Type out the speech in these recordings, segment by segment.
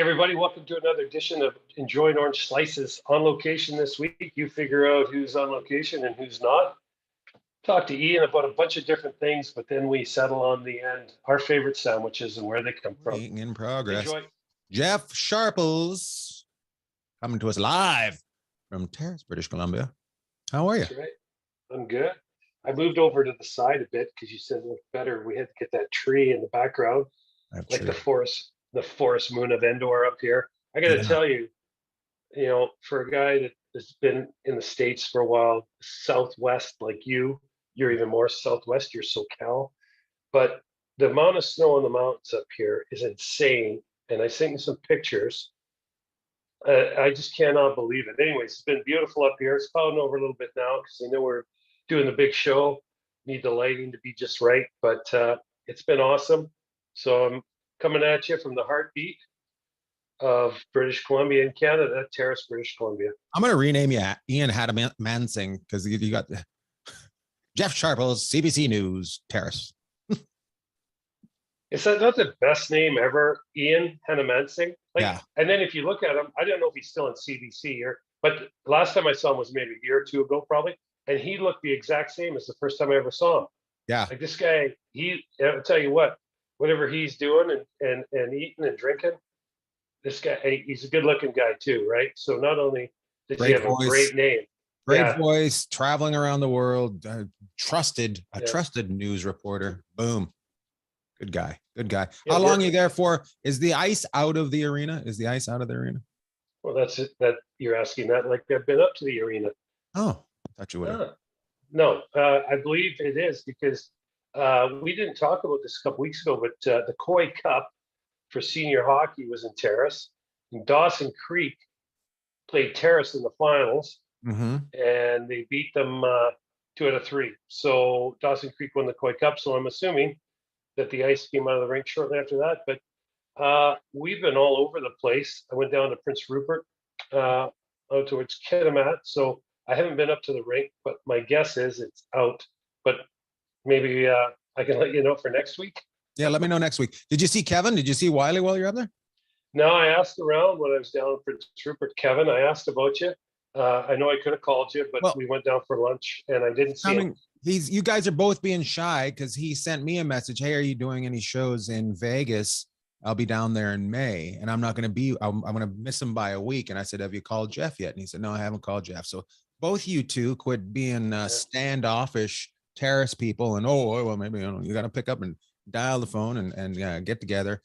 Everybody, welcome to another edition of Enjoying Orange Slices. On location this week, you figure out who's on location and who's not. Talk to Ian about a bunch of different things, but then we settle on the end, our favorite sandwiches and where they come from. In progress. Enjoy. Jeff Sharples coming to us live from Terrace, British Columbia. How are you? That's right. I'm good. I moved over to the side a bit because you said it looked better. We had to get that tree in the background, like the forest moon of Endor up here. I got to tell you, for a guy that has been in the States for a while, Southwest like you're even more Southwest, you're SoCal, but the amount of snow on the mountains up here is insane. And I sent you some pictures. I just cannot believe it. Anyways, it's been beautiful up here. It's clouding over a little bit now because I know we're doing the big show. Need the lighting to be just right, but it's been awesome. So I'm coming at you from the heartbeat of British Columbia in Canada, Terrace, British Columbia. I'm going to rename you Ian Hadamansing because you got Jeff Sharples, CBC News, Terrace. Is that not the best name ever, Ian Hadamansing? Yeah. And then if you look at him, I don't know if he's still in CBC here, but last time I saw him was maybe a year or two ago, probably. And he looked the exact same as the first time I ever saw him. Yeah. Like this guy, I'll tell you what, whatever he's doing and eating and drinking, this guy, he's a good looking guy too, right? So not only does he have a great name, great voice, traveling around the world, trusted news reporter. Boom. Good guy. Yeah, how long are you there for? Is the ice out of the arena? Well, that's it. That you're asking that like I've been up to the arena. Oh, I thought you would have. No, I believe it is because we didn't talk about this a couple weeks ago, but the Koi Cup for senior hockey was in Terrace. And Dawson Creek played Terrace in the finals, and they beat them 2 out of 3. So Dawson Creek won the Koi Cup. So I'm assuming that the ice came out of the rink shortly after that. But we've been all over the place. I went down to Prince Rupert, out towards Kitimat. So I haven't been up to the rink, but my guess is it's out. But maybe I can let you know for next week. Yeah, let me know next week. Did you see Kevin? Did you see Wiley while you're up there? No, I asked around when I was down in Prince Rupert. Kevin, I asked about you. I know I could have called you, but we went down for lunch and I didn't see him. You guys are both being shy because he sent me a message. Hey, are you doing any shows in Vegas? I'll be down there in May and I'm going to miss him by a week. And I said, have you called Jeff yet? And he said, no, I haven't called Jeff. So both you two quit being standoffish Terrace people. And, well, maybe you got to pick up and dial the phone and get together.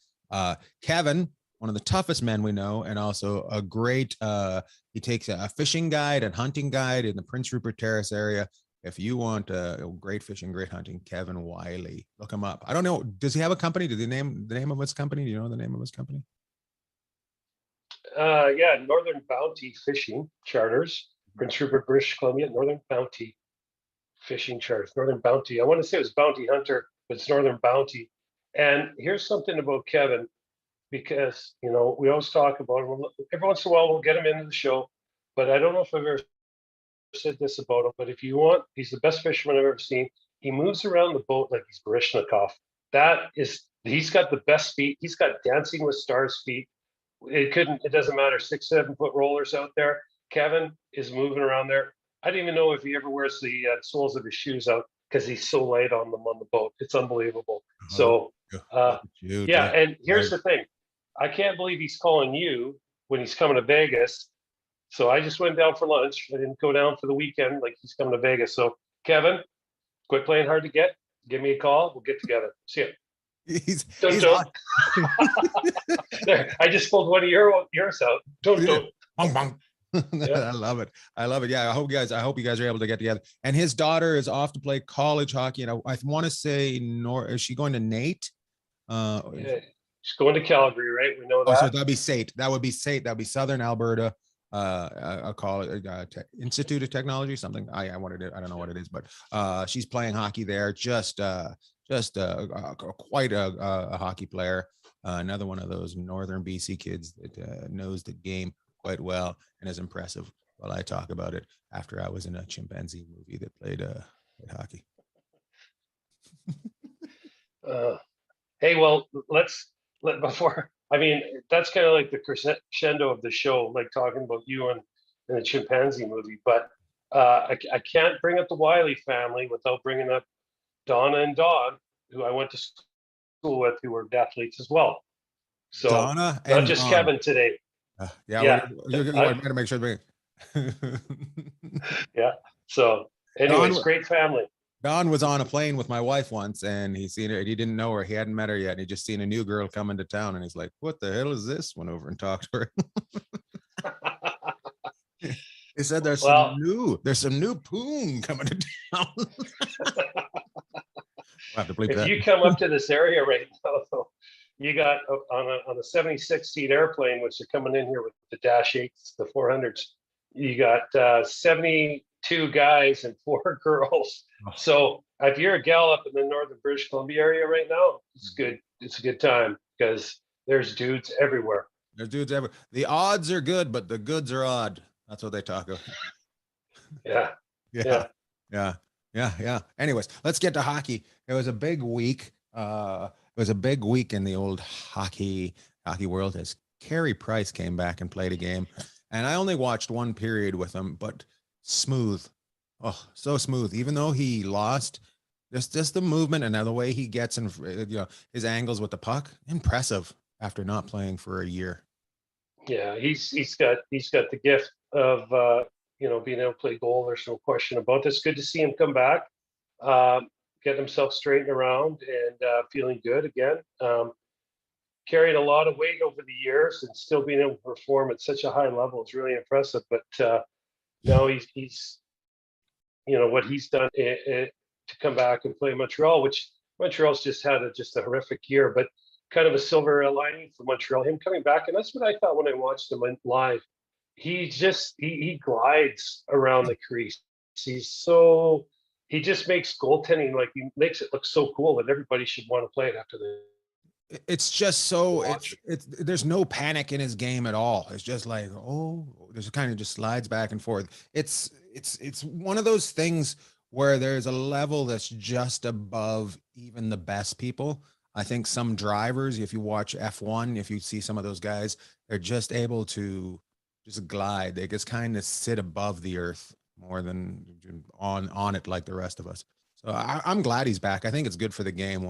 Kevin, one of the toughest men we know, and also a great, he takes a fishing guide and hunting guide in the Prince Rupert Terrace area. If you want great fishing, great hunting, Kevin Wiley, look him up. I don't know. Does he have a company? Did he name the name of his company? Do you know the name of his company? Yeah, Northern Bounty Fishing Charters, Prince Rupert, British Columbia, Northern Bounty Fishing Charters, Northern Bounty. I want to say it was Bounty Hunter, but it's Northern Bounty. And here's something about Kevin, because, we always talk about him. Every once in a while, we'll get him into the show, but I don't know if I've ever said this about him, but if you want, he's the best fisherman I've ever seen. He moves around the boat like he's Baryshnikov. He's got the best feet. He's got Dancing with Stars feet. It doesn't matter, 6-7 foot rollers out there. Kevin is moving around there. I don't even know if he ever wears the soles of his shoes out because he's so light on them on the boat. It's unbelievable. So and here's the thing. I can't believe he's calling you when he's coming to Vegas. So I just went down for lunch. I didn't go down for the weekend like he's coming to Vegas. So Kevin, quit playing hard to get. Give me a call. We'll get together. See ya. Don't. There, I just pulled one of yours out. Don't. Bong, bong. I love it. Yeah, I hope you guys are able to get together. And his daughter is off to play college hockey. And I want to say, is she going to Nate? Yeah, she's going to Calgary, right? We know that. So that'd be SAIT. That would be SAIT. That'd be Southern Alberta. A college Institute of Technology, something. I don't know what it is, but she's playing hockey there. Just quite a hockey player. Another one of those Northern BC kids that knows the game quite well and is impressive while I talk about it after I was in a chimpanzee movie that played hockey. Hey, well, before, I mean, that's kind of like the crescendo of the show, like talking about you and the chimpanzee movie. But I can't bring up the Wiley family without bringing up Donna and Don, who I went to school with, who were athletes as well. So Donna not and just Don. Kevin today. Yeah, Yeah, you better make sure. yeah. So, anyways, Don, great family. Don was on a plane with my wife once, and he seen her. He didn't know her. He hadn't met her yet. And he just seen a new girl coming to town, and he's like, "What the hell is this?" Went over and talked to her. He said, "There's some new poon coming to town." I'll have to bleep If that. you come up to this area right now, you got on a 76-seat airplane, which are coming in here with the Dash 8s, the 400s. You got 72 guys and 4 girls. So if you're a gal up in the northern British Columbia area right now, it's good. It's a good time because there's dudes everywhere. There's dudes everywhere. The odds are good, but the goods are odd. That's what they talk about. Yeah. Yeah. Anyways, let's get to hockey. It was a big week. It was a big week in the old hockey world as Carey Price came back and played a game. And I only watched one period with him, but smooth. Oh, so smooth. Even though he lost, just the movement and the way he gets in, his angles with the puck, impressive after not playing for a year. Yeah, he's got the gift of being able to play goal. There's no question about this. Good to see him come back, get himself straightened around, and feeling good again. Carried a lot of weight over the years, and still being able to perform at such a high level is really impressive. But now he's what he's done to come back and play Montreal, which Montreal's just had a horrific year, but kind of a silver lining for Montreal, him coming back. And that's what I thought when I watched him live. He glides around the crease. He just makes goaltending, like, he makes it look so cool that everybody should want to play it after the. It's just so it's there's no panic in his game at all. It's just like, there's kind of just slides back and forth. It's one of those things where there's a level that's just above even the best people. I think some drivers, if you watch F1, if you see some of those guys, they're just able to just glide. They just kind of sit above the earth more than on it like the rest of us. So I'm glad he's back. I think it's good for the game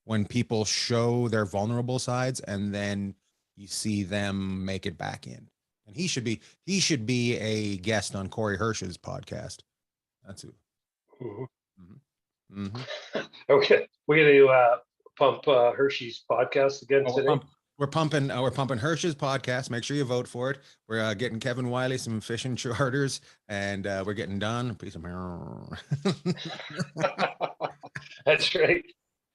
when people show their vulnerable sides and then you see them make it back in. And he should be a guest on Corey Hirsch's podcast. That's who. Mm-hmm. Mm-hmm. Okay, we're gonna pump Hershey's podcast again today. We're pumping Hirsch's podcast. Make sure you vote for it. We're getting Kevin Wiley some fishing charters, and we're getting Don a piece of. That's right.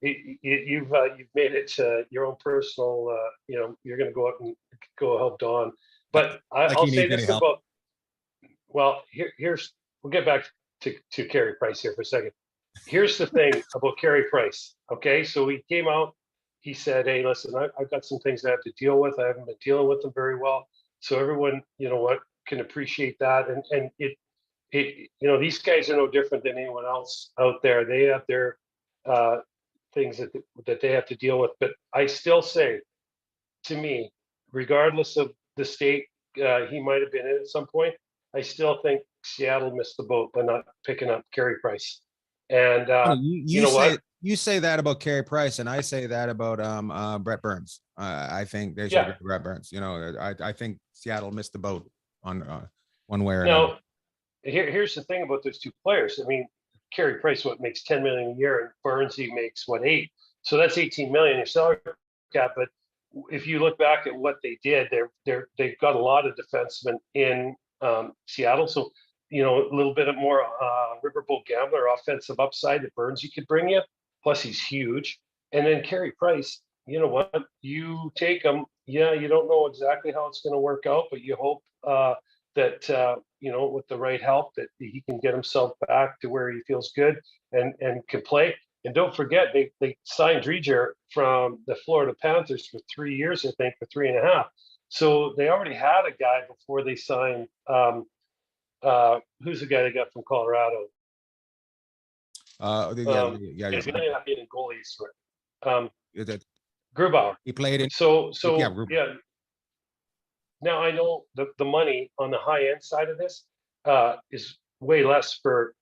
You've made it your own personal. You're going to go out and go help Don. But I'll say this about. Well, we'll get back to Carey Price here for a second. Here's the thing about Carey Price. Okay, so he came out. He said, "Hey, listen, I've got some things I have to deal with. I haven't been dealing with them very well. So everyone, can appreciate that. And these guys are no different than anyone else out there. They have their things that they have to deal with. But I still say, to me, regardless of the state he might have been in at some point, I still think Seattle missed the boat by not picking up Carey Price. And you say that about Carey Price, and I say that about Brett Burns. I think they should get Brett Burns. I think Seattle missed the boat on one way or another. Here's the thing about those two players. I mean, Carey Price makes $10 million a year, and Burns makes $8 million. So that's $18 million in salary cap. But if you look back at what they did, they've got a lot of defensemen in Seattle. So a little bit of more riverboat gambler offensive upside that Burns you could bring you. Plus he's huge. And then Carey Price, you know what? You take him. Yeah, you don't know exactly how it's going to work out, but you hope that with the right help that he can get himself back to where he feels good and can play. And don't forget, they signed Dreger from the Florida Panthers for 3 years, I think, for 3.5. So they already had a guy before they signed. Who's the guy they got from Colorado? He's not being goalies. Grubauer. He played in. So yeah. Now I know the money on the high end side of this is way less or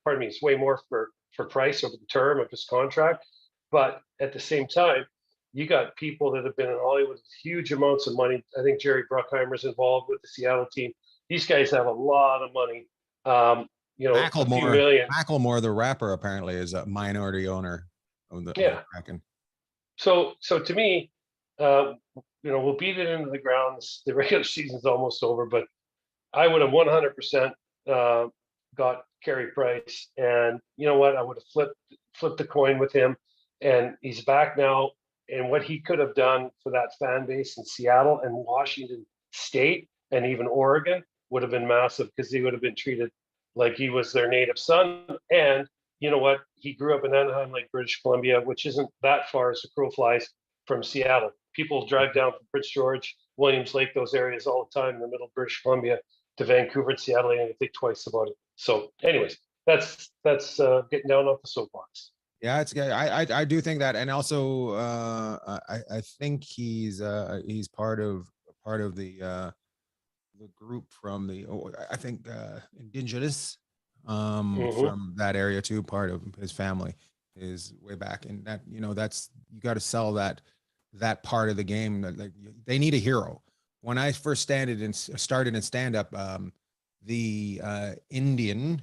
pardon me, it's way more for Price over the term of his contract. But at the same time, you got people that have been in Hollywood with huge amounts of money. I think Jerry Bruckheimer's involved with the Seattle team. These guys have a lot of money. A few million. Macklemore, the rapper, apparently is a minority owner of the Yeah. Kraken. So to me, we'll beat it into the ground. The regular season's almost over, but I would have 100% got Carey Price, and you know what? I would have flipped the coin with him, and he's back now. And what he could have done for that fan base in Seattle and Washington State and even Oregon would have been massive, because he would have been treated like he was their native son. And you know what? He grew up in Anaheim, like British Columbia, which isn't that far as the crow flies from Seattle. People drive down from Prince George, Williams Lake, those areas all the time in the middle of British Columbia to Vancouver and Seattle, and I think twice about it. So, anyways, that's getting down off the soapbox. Yeah, I do think that, and also I think he's part of the group from I think Indigenous from that area too. Part of his family is way back, and that that's, you got to sell that part of the game. Like, they need a hero. When I first started in stand up, the Indian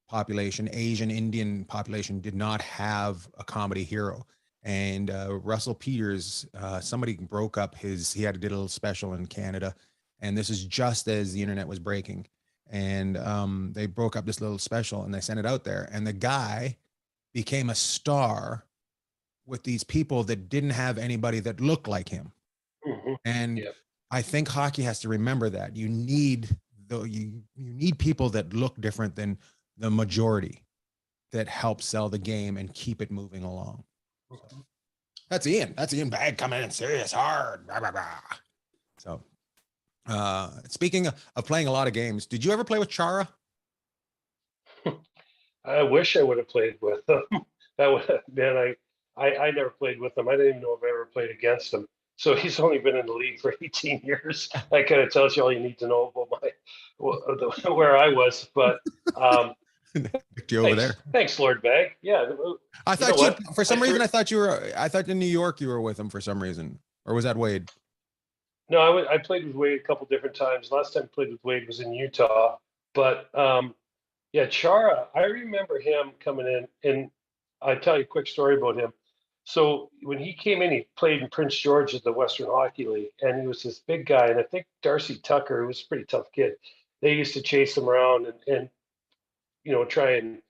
population, Asian Indian population, did not have a comedy hero. And Russell Peters, somebody broke up he did a little special in Canada, and this is just as the internet was breaking. And they broke up this little special and they sent it out there, and the guy became a star with these people that didn't have anybody that looked like him. Mm-hmm. And yep. I think hockey has to remember that you need you need people that look different than the majority, that help sell the game and keep it moving along. So, that's Ian Bagg coming in serious hard. Blah, blah, blah. So speaking of playing a lot of games, did you ever play with Chara? I wish I would have played with them. That would have been, I never played with him. I didn't even know if I ever played against him. So he's only been in the league for 18 years. That kind of tells you all you need to know about where I was. But you over there. Thanks, Lord Bagg. Yeah, I thought for some reason I thought in New York you were with him for some reason, or was that Wade? No, I played with Wade a couple different times. Last time I played with Wade was in Utah. But Chara, I remember him coming in, and I'll tell you a quick story about him. So when he came in, he played in Prince George at the Western Hockey League, and he was this big guy. And I think Darcy Tucker, who was a pretty tough kid, they used to chase him around and try and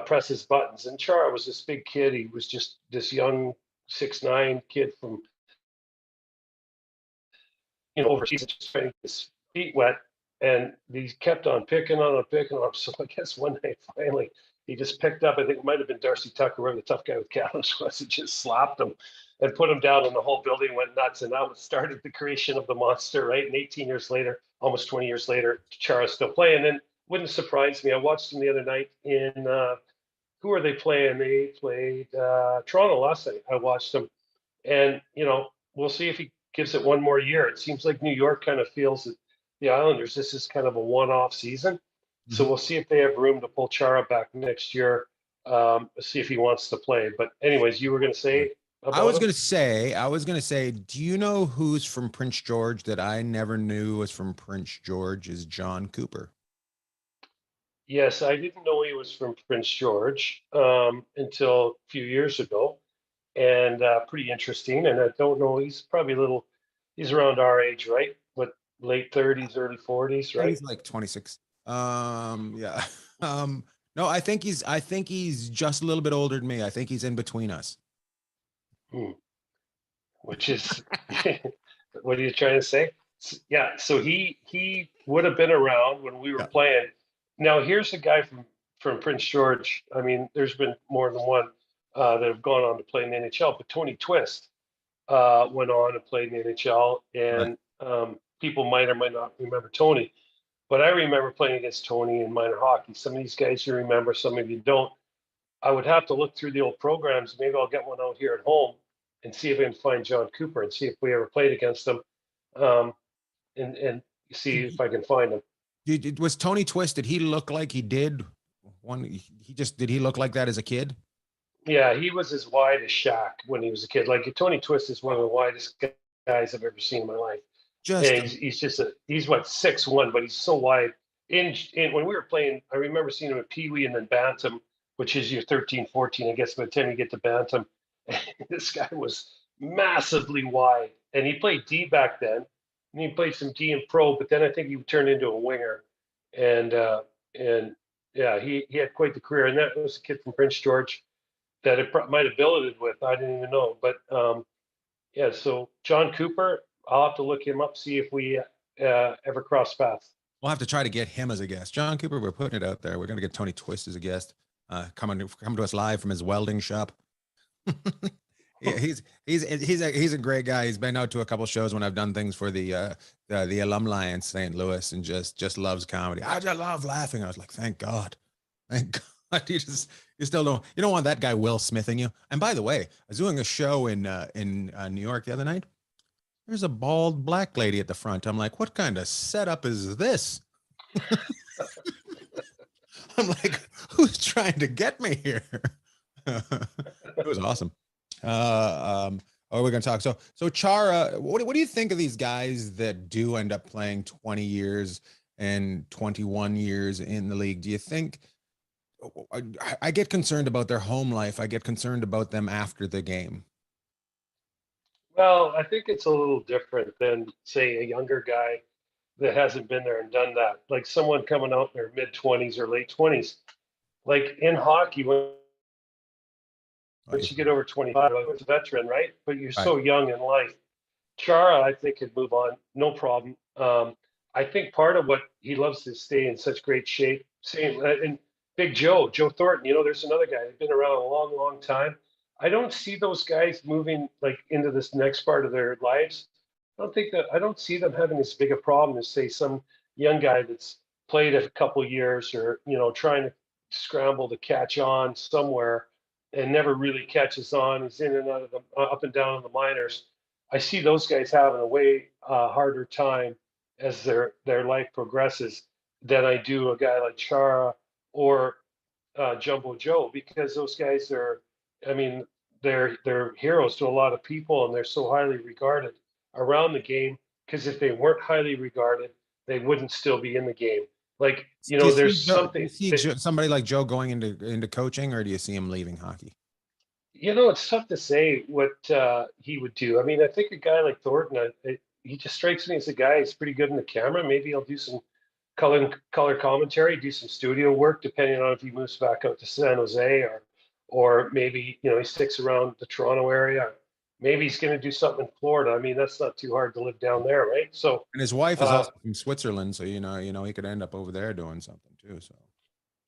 press his buttons. And Chara was this big kid. He was just this young 6'9" kid from overseas, just trying to get his feet wet. And he kept on picking on him. So I guess one night finally he just picked up, I think it might have been Darcy Tucker, whoever the tough guy with Catalyst was, and just slapped him and put him down, and the whole building went nuts. And that started the creation of the monster, right? And 18 years later, almost 20 years later, Chara's still playing. And wouldn't surprise me. I watched him the other night in, who are they playing? They played Toronto last night. I watched them. And, we'll see if he gives it one more year. It seems like New York kind of feels that the Islanders, this is kind of a one-off season. Mm-hmm. So we'll see if they have room to pull Chara back next year. See if he wants to play. But anyways, you were going to say I was going to say, do you know who's from Prince George that I never knew was from Prince George? Is John Cooper. Yes, I didn't know he was from Prince George until a few years ago, and pretty interesting. And I don't know, he's probably he's around our age, right? What, late 30s, early 40s, right? He's like 26. Yeah. No, I think he's just a little bit older than me. I think he's in between us. Which is, what are you trying to say? Yeah. So he would have been around when we were playing. Now here's a guy from Prince George. I mean, there's been more than one that have gone on to play in the NHL, but Tony Twist went on and played in the NHL, and people might or might not remember Tony. But I remember playing against Tony in minor hockey. Some of these guys you remember, some of you don't. I would have to look through the old programs. Maybe I'll get one out here at home and see if I can find John Cooper and see if we ever played against him. um, and see if I can find him. Was Tony Twist? Did he look like he did one? He just did he look like that as a kid? Yeah, he was as wide as Shaq when he was a kid. Like Tony Twist is one of the widest guys I've ever seen in my life. Just And he's what 6'1", but he's so wide. In when we were playing, I remember seeing him at Pee Wee and then Bantam, which is your 13, 14, I guess by the time you get to Bantam. This guy was massively wide. And he played D back then. And he played some D in pro, but then I think he turned into a winger. And and yeah, he had quite the career. And that was a kid from Prince George that it might have billeted with. I didn't even know. But yeah, so John Cooper, I'll have to look him up, see if we ever cross paths. we'll have to try to get him as a guest. John Cooper, we're putting it out there. We're going to get Tony Twist as a guest. Come to us live from his welding shop. Yeah, he's a great guy. He's been out to a couple shows when I've done things for the alumni in St. Louis, and just loves comedy. I just love laughing. I was like, thank God. You still don't want that guy Will Smithing you. And by the way, I was doing a show in New York the other night. There's a bald black lady at the front. I'm like, what kind of setup is this? I'm like, who's trying to get me here? It was awesome. We're going to talk. So Chara, what do you think of these guys that do end up playing 20 years and 21 years in the league? Do you think, I get concerned about their home life. I get concerned about them after the game. Well, I think it's a little different than, say, a younger guy that hasn't been there and done that. Like someone coming out in their mid-20s or late 20s. Like in hockey, once you get over 25, like it's a veteran, right? But you're so young in life. Chara, I think, could move on, no problem. I think part of what he loves to stay in such great shape. Same and Big Joe Thornton. There's another guy that's been around a long, long time. I don't see those guys moving like into this next part of their lives. I don't see them having as big a problem as say some young guy that's played a couple years or trying to scramble to catch on somewhere and never really catches on. He's in and out of the up and down in the minors. I see those guys having a way harder time as their life progresses than I do a guy like Chara or Jumbo Joe, because those guys are, I mean, they're heroes to a lot of people and they're so highly regarded around the game. Because if they weren't highly regarded, they wouldn't still be in the game. Like there's something. Do you see somebody like Joe going into coaching, or do you see him leaving hockey? It's tough to say what he would do. I mean, I think a guy like Thornton, he just strikes me as a guy who's pretty good in the camera. Maybe he'll do some color commentary, do some studio work, depending on if he moves back out to San Jose or maybe he sticks around the Toronto area. Maybe he's going to do something in Florida. I mean, that's not too hard to live down there, right? So, and his wife is also from Switzerland, so he could end up over there doing something too. So.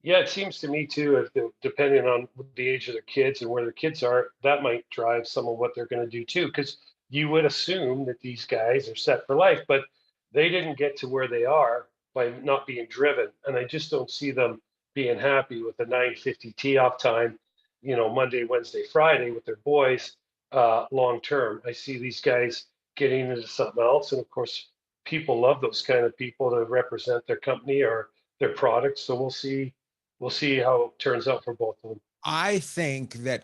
Yeah, it seems to me too, depending on the age of their kids and where their kids are, that might drive some of what they're going to do too. Because you would assume that these guys are set for life, but they didn't get to where they are by not being driven. And I just don't see them being happy with the 9:50 tee off time, Monday, Wednesday, Friday with their boys long term. I see these guys getting into something else. And of course, people love those kind of people to represent their company or their product. So we'll see how it turns out for both of them. I think that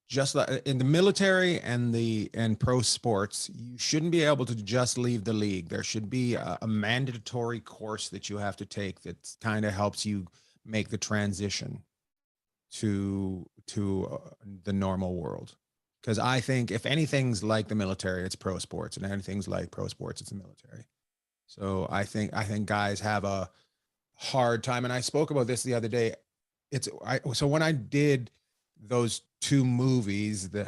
just like in the military and pro sports, you shouldn't be able to just leave the league. There should be a mandatory course that you have to take that kind of helps you make the transition to the normal world. Because I think if anything's like the military, it's pro sports, and anything's like pro sports, it's the military. So I think guys have a hard time, and I spoke about this the other day. So when I did those two movies, the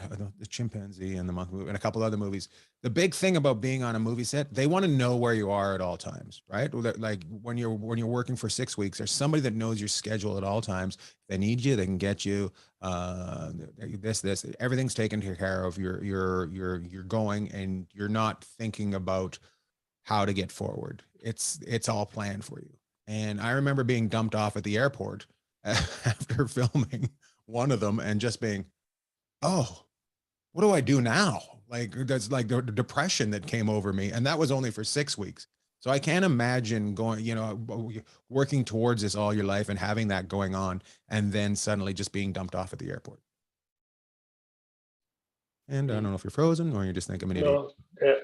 chimpanzee and the monkey movie and a couple other movies, the big thing about being on a movie set, they want to know where you are at all times, right? Like when you're working for 6 weeks, there's somebody that knows your schedule at all times. If they need you, they can get you. This everything's taken care of. You're going, and you're not thinking about how to get forward. It's all planned for you. And I remember being dumped off at the airport after filming one of them and just being, oh, what do I do now? Like that's like the depression that came over me, and that was only for 6 weeks. So I can't imagine going, working towards this all your life and having that going on, and then suddenly just being dumped off at the airport. And I don't know if you're frozen or you just think I'm an idiot. No.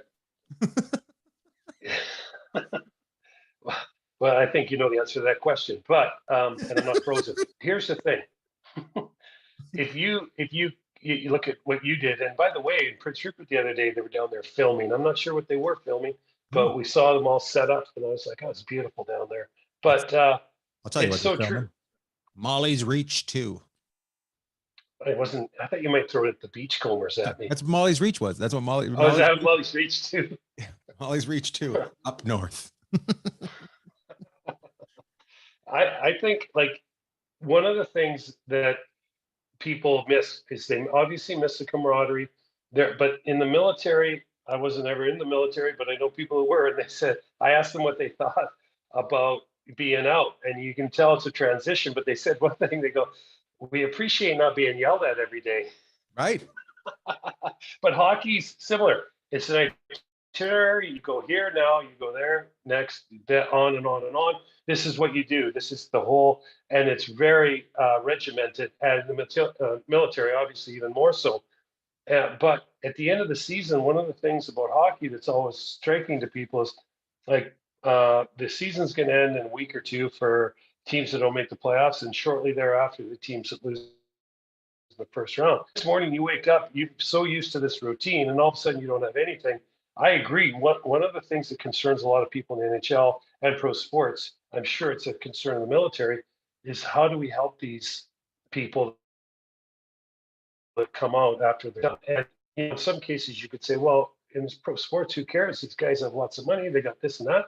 Well, I think you know the answer to that question, but and I'm not frozen. Here's the thing: if you look at what you did, and by the way, in Prince Rupert the other day, they were down there filming. I'm not sure what they were filming, Oh, but we saw them all set up, and I was like, "Oh, it's beautiful down there." it's, But I'll tell you it's what they're so filming. true. Molly's Reach 2. I wasn't. I thought you might throw it at the beachcombers at me. That's what Molly's Reach was. That's what Oh, is Molly's that Molly's Reach too? Molly's Reach 2 up north. I think like one of the things that people miss is they obviously miss the camaraderie there. But in the military, I wasn't ever in the military, but I know people who were, and they said I asked them what they thought about being out, and you can tell it's a transition. But they said one thing: they go, "We appreciate not being yelled at every day." Right. But hockey's similar. It's an itinerary. You go here now, you go there next, on and on and on. This is what you do. This is the whole, and it's very regimented. And the military, obviously, even more so. But at the end of the season, one of the things about hockey that's always striking to people is like the season's going to end in a week or two for teams that don't make the playoffs, and shortly thereafter, the teams that lose in the first round. This morning, you wake up, you're so used to this routine, and all of a sudden, you don't have anything. I agree. One of the things that concerns a lot of people in the NHL and pro sports, I'm sure it's a concern in the military, is how do we help these people that come out after they're done? And in some cases, you could say, well, in pro sports, who cares? These guys have lots of money. They got this and that.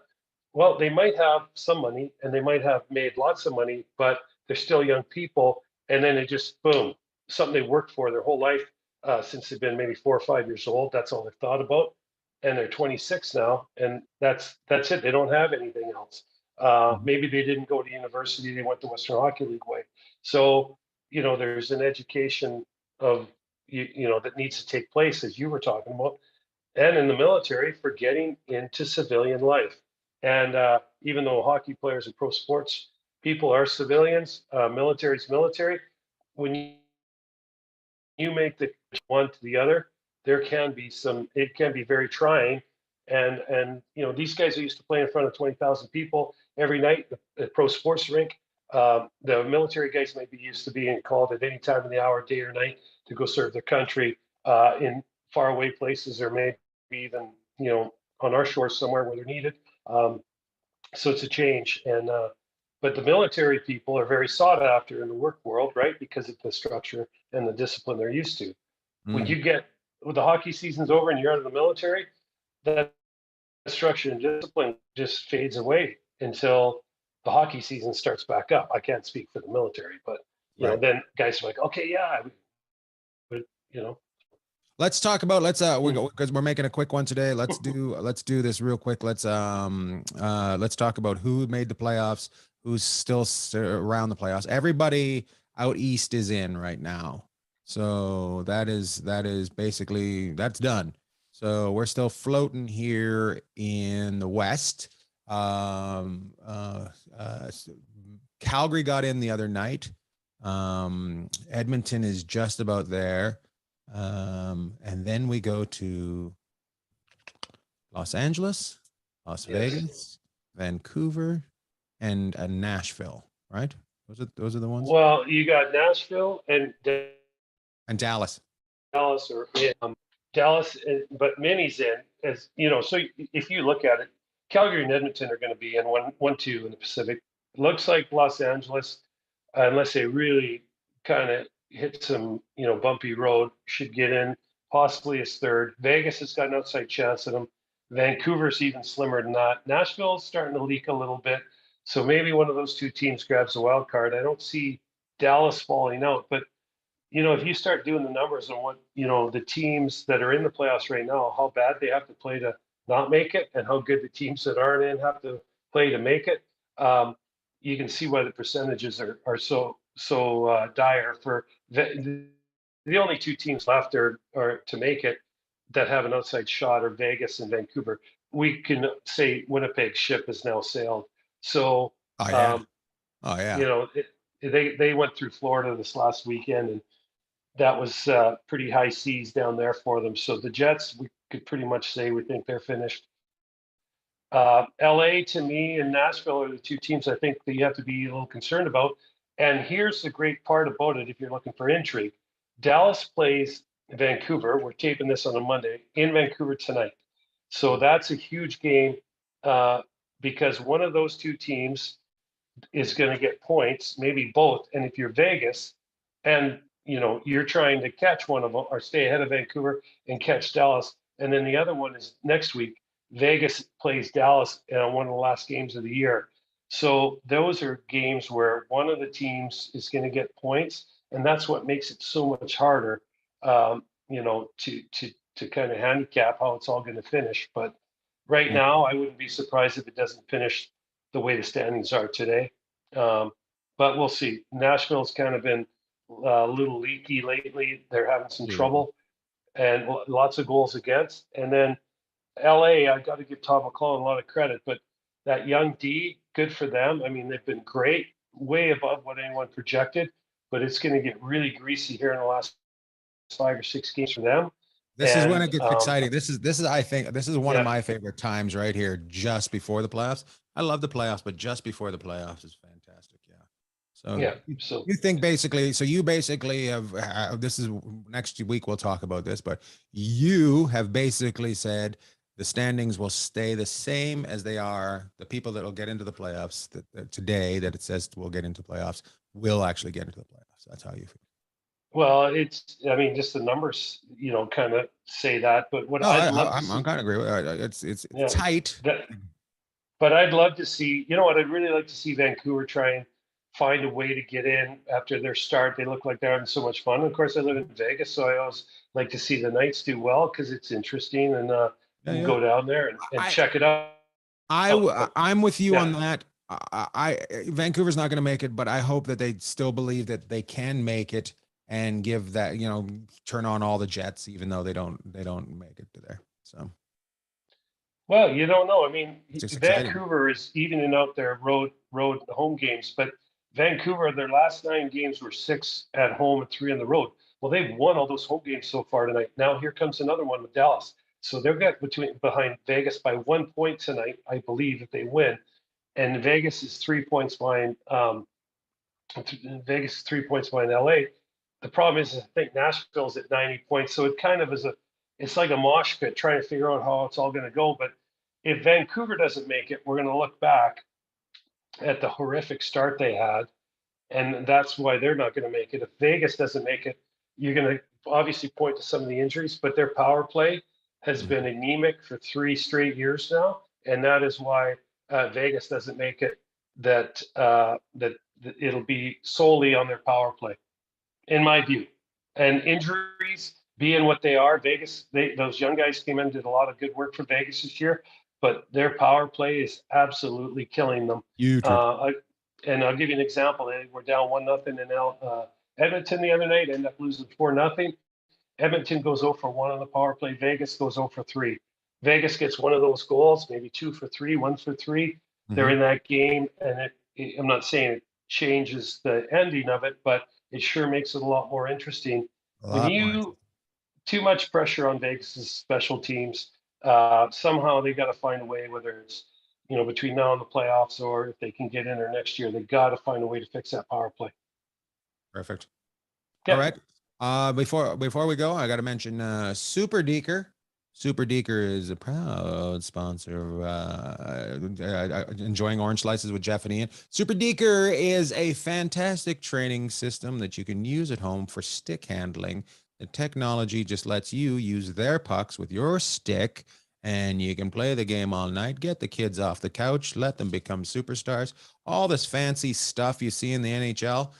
Well, they might have some money and they might have made lots of money, but they're still young people. And then it just, boom, something they worked for their whole life since they've been maybe 4 or 5 years old. That's all they've thought about. And they're 26 now, and that's it. They don't have anything else. Maybe they didn't go to university. They went the Western Hockey League way. So, there's an education of, that needs to take place, as you were talking about, and in the military for getting into civilian life. And even though hockey players and pro sports people are civilians, military's military, when you make the one to the other, there can be it can be very trying. And these guys are used to playing in front of 20,000 people every night at the pro sports rink. The military guys might be used to being called at any time of the hour, day or night, to go serve their country in faraway places, or maybe even on our shores somewhere where they're needed. So it's a change, and but the military people are very sought after in the work world, right? Because of the structure and the discipline they're used to. When Mm. you get when the hockey season's over and you're out of the military, that structure and discipline just fades away until the hockey season starts back up. I can't speak for the military, but Right. then guys are like, okay, yeah, but Let's talk about because we're making a quick one today. Let's do this real quick. Let's talk about who made the playoffs, who's still around the playoffs. Everybody out east is in right now. So that is basically that's done. So we're still floating here in the West. Calgary got in the other night. Edmonton is just about there. And then we go to Los Angeles, Las Vegas, Vancouver, and Nashville, right? Those are the ones. Well, you got Nashville and Dallas. Dallas, or Dallas, but Minnie's in, as you know. So if you look at it, Calgary and Edmonton are going to be in 1-2 in the Pacific. Looks like Los Angeles, unless they really kind of hit some bumpy road, should get in possibly as third. Vegas has got an outside chance at them. Vancouver's even slimmer than that. Nashville's starting to leak a little bit, so maybe one of those two teams grabs a wild card. I don't see Dallas falling out, but if you start doing the numbers on what, the teams that are in the playoffs right now, how bad they have to play to not make it, and how good the teams that aren't in have to play to make it, you can see why the percentages are so dire for the the only two teams left are to make it that have an outside shot are Vegas and Vancouver. We can say Winnipeg's ship has now sailed. So, Oh yeah. Oh you yeah. know, they went through Florida this last weekend, and that was pretty high seas down there for them. So the Jets, we could pretty much say we think they're finished. LA to me and Nashville are the two teams I think that you have to be a little concerned about. And here's the great part about it if you're looking for intrigue. Dallas plays Vancouver. We're taping this on a Monday in Vancouver tonight. So that's a huge game because one of those two teams is going to get points, maybe both. And if you're Vegas and you're trying to catch one of them or stay ahead of Vancouver and catch Dallas, and then the other one is next week. Vegas plays Dallas in one of the last games of the year. So those are games where one of the teams is going to get points, and that's what makes it so much harder, to kind of handicap how it's all going to finish. But right now, I wouldn't be surprised if it doesn't finish the way the standings are today. Um, but we'll see. Nashville's kind of been a little leaky lately. They're having some trouble and lots of goals against. And then LA, I got to give Tom McClellan a lot of credit, but that young D, good for them. I mean, they've been great, way above what anyone projected, but it's going to get really greasy here in the last 5 or 6 games for them. This is when it gets exciting. This is I think this is one of my favorite times right here, just before the playoffs. I love the playoffs, but just before the playoffs is fantastic. Yeah. So you think basically, so you basically have this is next week we'll talk about this, but you have basically said the standings will stay the same as they are. The people that will get into the playoffs that today that it says will get into playoffs will actually get into the playoffs. That's how you feel. Well, I mean, just the numbers, kind of say that. But what I'm kind of agree with it. It's tight. But I'd love to see, what I'd really like to see Vancouver try and find a way to get in after their start. They look like they're having so much fun. Of course, I live in Vegas, so I always like to see the Knights do well because it's interesting and you can go down there and check it out. I'm with you on that. Vancouver's not going to make it, but I hope that they still believe that they can make it and give that, turn on all the Jets, even though they don't make it to there. So. Well, you don't know. I mean, Vancouver is evening out their road home games, but Vancouver, their last 9 games were 6 at home and 3 on the road. Well, they've won all those home games so far tonight. Now here comes another one with Dallas. So they'll get behind Vegas by 1 point tonight, I believe, if they win. And Vegas is 3 points behind. Vegas is 3 points behind LA. The problem is, I think Nashville's at 90 points, so it kind of is it's like a mosh pit trying to figure out how it's all going to go. But if Vancouver doesn't make it, we're going to look back at the horrific start they had, and that's why they're not going to make it. If Vegas doesn't make it, you're going to obviously point to some of the injuries, but their power play has been anemic for 3 straight years now, and that is why Vegas doesn't make it. That it'll be solely on their power play, in my view. And injuries being what they are, Vegas, those young guys came in and did a lot of good work for Vegas this year, but their power play is absolutely killing them. And I'll give you an example. They were down 1-0 in Edmonton the other night, ended up losing 4-0. Edmonton goes 0 for 1 on the power play. Vegas goes 0 for 3. Vegas gets one of those goals, maybe 2 for 3, 1 for 3. Mm-hmm. They're in that game, and I'm not saying it changes the ending of it, but it sure makes it a lot more interesting. Too much pressure on Vegas's special teams. Somehow they got to find a way, whether it's between now and the playoffs, or if they can get in or next year, they got to find a way to fix that power play. Perfect. Yeah. All right. Before we go, I got to mention Super Deeker. Super Deeker is a proud sponsor of Enjoying Orange Slices with Jeff and Ian. Super Deeker is a fantastic training system that you can use at home for stick handling. The technology just lets you use their pucks with your stick, and you can play the game all night, get the kids off the couch, let them become superstars. All this fancy stuff you see in the NHL,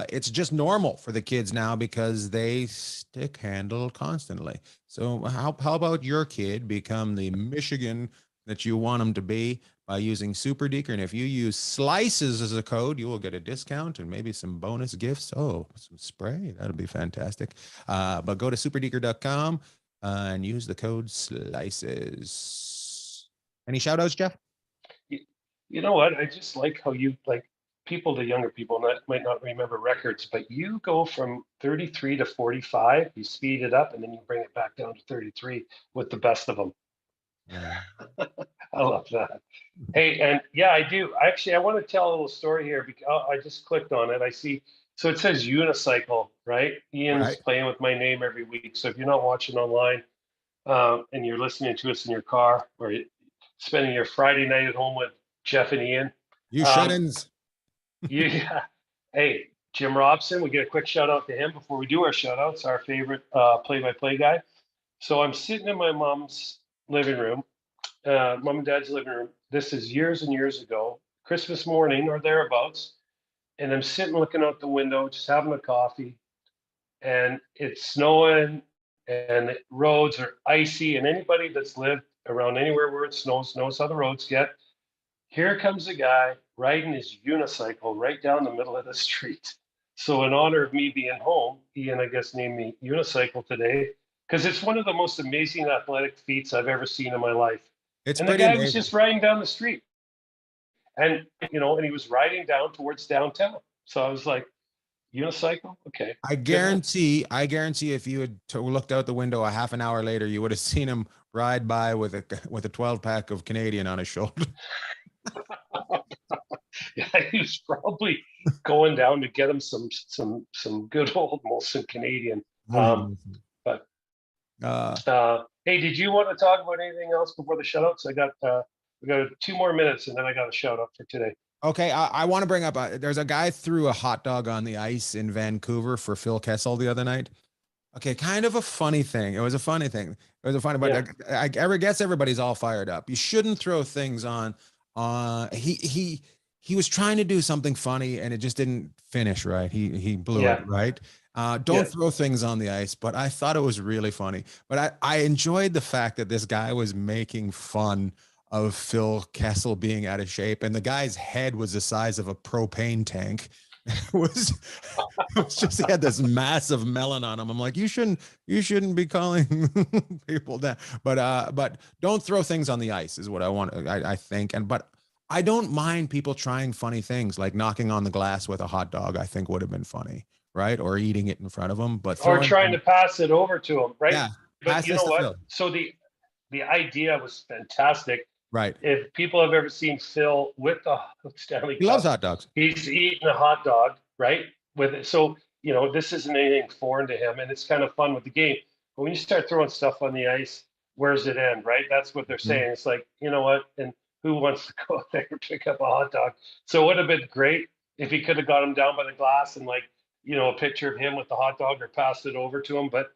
it's just normal for the kids now because they stick handle constantly. So how about your kid become the Michigan that you want them to be by using Super Deeker. And if you use slices as a code, you will get a discount and maybe some bonus gifts. Oh, some spray. That'll be fantastic. But go to superdeeker.com and use the code slices. Any shout outs, Jeff? You know what? I just like how you like people, the younger people might not remember records, but you go from 33 to 45, you speed it up, and then you bring it back down to 33 with the best of them. Yeah. I love that. Hey, and yeah, I do. Actually, I want to tell a little story here because I just clicked on it. I see, so it says unicycle, right? Ian's Right. playing with my name every week. So if you're not watching online and you're listening to us in your car or you're spending your Friday night at home with Jeff and Ian, You um, shut-ins. yeah. Hey, Jim Robson, we get a quick shout out to him before we do our shout outs, our favorite play-by-play guy. So I'm sitting in my mom's living room, mom and dad's living room. This is years and years ago, Christmas morning or thereabouts. And I'm sitting looking out the window, just having a coffee, and it's snowing and the roads are icy. And anybody that's lived around anywhere where it snows knows how the roads get. Here comes a guy riding his unicycle right down the middle of the street. So in honor of me being home, Ian, I guess, named me unicycle today because it's one of the most amazing athletic feats I've ever seen in my life. It's And the pretty guy was amazing. just riding down the street, and and he was riding down towards downtown. So I was like, unicycle, okay. I guarantee if you had looked out the window a half an hour later, you would have seen him ride by with a 12 pack of Canadian on his shoulder. Yeah, he was probably going down to get him some good old Molson Canadian. But hey, did you want to talk about anything else before the shoutouts? We got 2 more minutes, and then I got a shout out for today. Okay, I want to bring up there's a guy threw a hot dog on the ice in Vancouver for Phil Kessel the other night. Okay, kind of a funny thing. It was a funny thing. It was a funny, but Yeah. I guess everybody's all fired up. You shouldn't throw things on. He was trying to do something funny and it just didn't finish right. He blew it right. Don't throw things on the ice, but I thought it was really funny. But I enjoyed the fact that this guy was making fun of Phil Kessel being out of shape, and the guy's head was the size of a propane tank. It was just, he had this massive melon on him. I'm like, you shouldn't be calling people that, but don't throw things on the ice is what I think. But I don't mind people trying funny things like knocking on the glass with a hot dog. I think would have been funny, right? Or eating it in front of them, but or trying to pass it over to him, right? Yeah, but you know what? So the idea was fantastic. Right. If people have ever seen Phil with the Stanley Cup, he loves hot dogs. He's eating a hot dog, right? With it. So, this isn't anything foreign to him, and it's kind of fun with the game. But when you start throwing stuff on the ice, where's it end, right? That's what they're saying. It's like, you know what? And who wants to go out there and pick up a hot dog? So it would have been great if he could have got him down by the glass and a picture of him with the hot dog or passed it over to him. But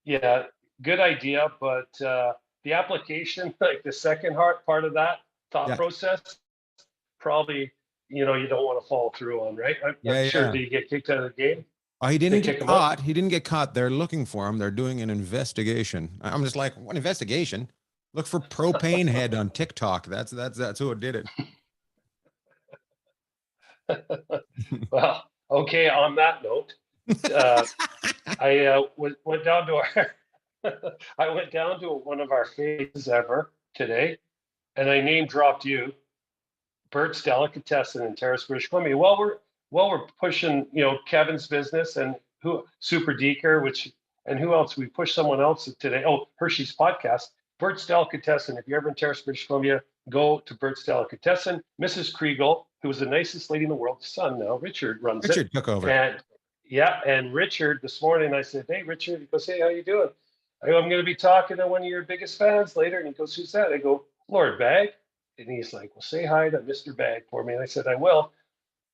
yeah, good idea. But the application, like the second part of that thought process, probably, you don't want to fall through on, right? I'm sure. Did he get kicked out of the game? Oh, he didn't get caught. He didn't get caught. They're looking for him. They're doing an investigation. I'm just like, what investigation? Look for propane head on TikTok. That's who did it. Well, okay. On that note, I went down to I went down to one of our faces ever today, and I name dropped you, Bert's Delicatessen in Terrace, British Columbia. While we're pushing, Kevin's business and Super Deeker, and who else? We pushed someone else today. Oh, Hershey's podcast, Bert's Delicatessen. If you're ever in Terrace, British Columbia, go to Bert's Delicatessen. Mrs. Kriegel, who was the nicest lady in the world, son now, Richard runs it. Richard took over. And Richard, this morning, I said, hey, Richard, he goes, hey, how you doing? I go, I'm going to be talking to one of your biggest fans later. And he goes, who's that? I go, Lord Bag. And he's like, well, say hi to Mr. Bag for me. And I said, I will.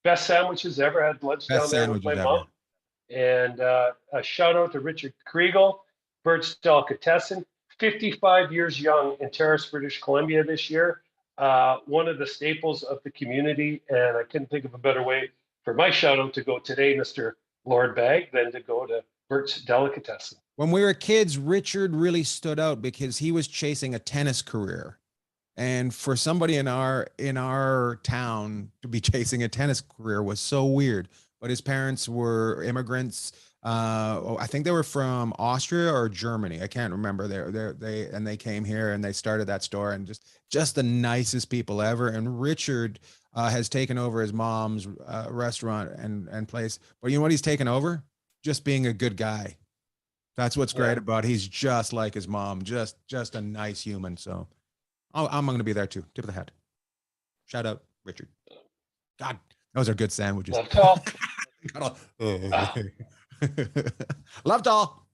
Best sandwiches ever. I had lunch down there with my mom. And a shout out to Richard Kriegel, Bert's Delicatessen, 55 years young in Terrace, British Columbia this year. One of the staples of the community. And I couldn't think of a better way for my shout out to go today, Mr. Lord Bag, than to go to Bert's Delicatessen. When we were kids, Richard really stood out because he was chasing a tennis career. And for somebody in our town to be chasing a tennis career was so weird. But his parents were immigrants. I think they were from Austria or Germany. I can't remember. They came here and they started that store, and just the nicest people ever. And Richard has taken over his mom's restaurant and place. But you know what he's taken over? Just being a good guy. That's what's great Yeah. about it. He's just like his mom, just a nice human. So I'm going to be there too. Tip of the hat. Shout out, Richard. God, those are good sandwiches. Love tall. Love tall.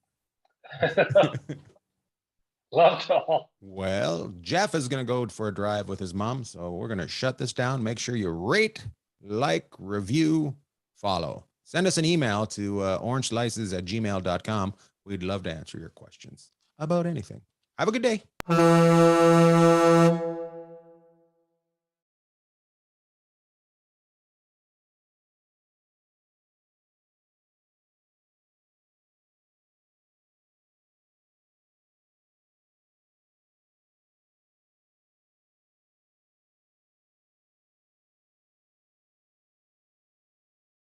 Love tall. Well, Jeff is going to go for a drive with his mom. So we're going to shut this down. Make sure you rate, like, review, follow. Send us an email to orangeslices@gmail.com. We'd love to answer your questions about anything. Have a good day.